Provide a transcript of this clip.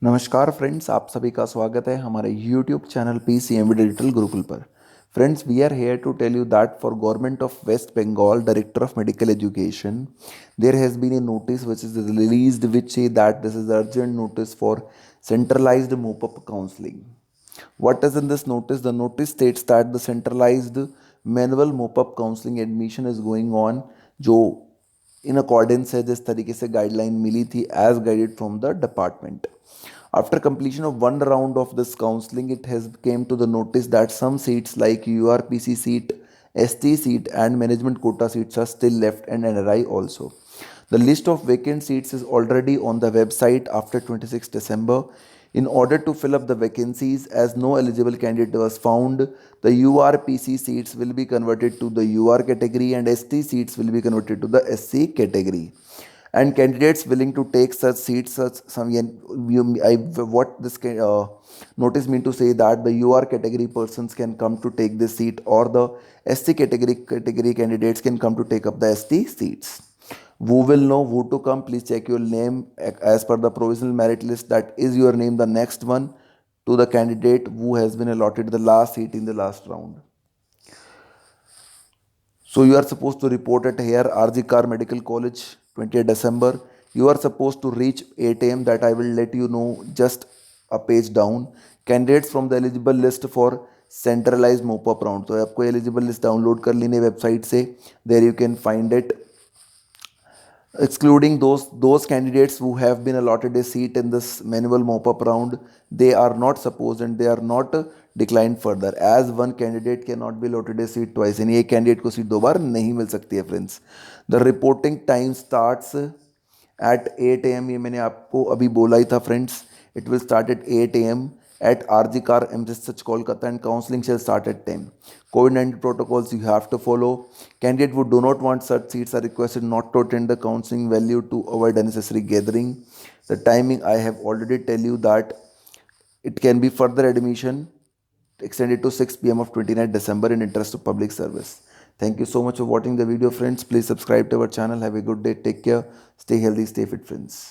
नमस्कार फ्रेंड्स, आप सभी का स्वागत है हमारे YouTube channel PCMB digital Gurukul पर। Friends, we are here to tell you that for government of West Bengal director of medical education there has been a notice which is released which say that this is urgent notice for centralized mop-up counseling. What is in this notice? The notice states that the centralized manual mop-up counseling admission is going on, जो in accordance है जिस तरीके से guideline मिली थी as guided from the department. After completion of one round of this counseling, it has came to the notice that some seats like URPC seat, ST seat and management quota seats are still left and NRI also. The list of vacant seats is already on the website after 26 December. In order to fill up the vacancies, as no eligible candidate was found, the URPC seats will be converted to the UR category and ST seats will be converted to the SC category. And candidates willing to take such seats, what this notice mean to say that the UR category persons can come to take this seat, or the SC category candidates can come to take up the ST seats. Who will know who to come? Please check your name as per the provisional merit list. That is your name, the next one to the candidate who has been allotted the last seat in the last round. So you are supposed to report at here RG Kar Medical College 20th December. You are supposed to reach 8 am. That I will let you know just a page down. Candidates from the eligible list for centralized mop-up round. तो आपको eligible list download कर लेनी है website से. There you can find it. Excluding those candidates who have been allotted a seat in this manual mop-up round, they are not supposed and they are not declined further, as one candidate cannot be allotted a seat twice. यानी एक candidate को seat दो बार नहीं मिल सकती है friends. The reporting time starts at 8 am. ये मैंने आपको अभी बोला ही था friends. It will start at 8 am at RG Kar MSH Kolkata and counseling shall start at 10. COVID-19 protocols you have to follow. Candidates who do not want such seats are requested not to attend the counseling value to avoid unnecessary gathering. The timing I have already tell you that it can be further admission extended to 6 p.m. of 29th December in interest of public service. Thank you so much for watching the video, friends. Please subscribe to our channel. Have a good day. Take care. Stay healthy. Stay fit, friends.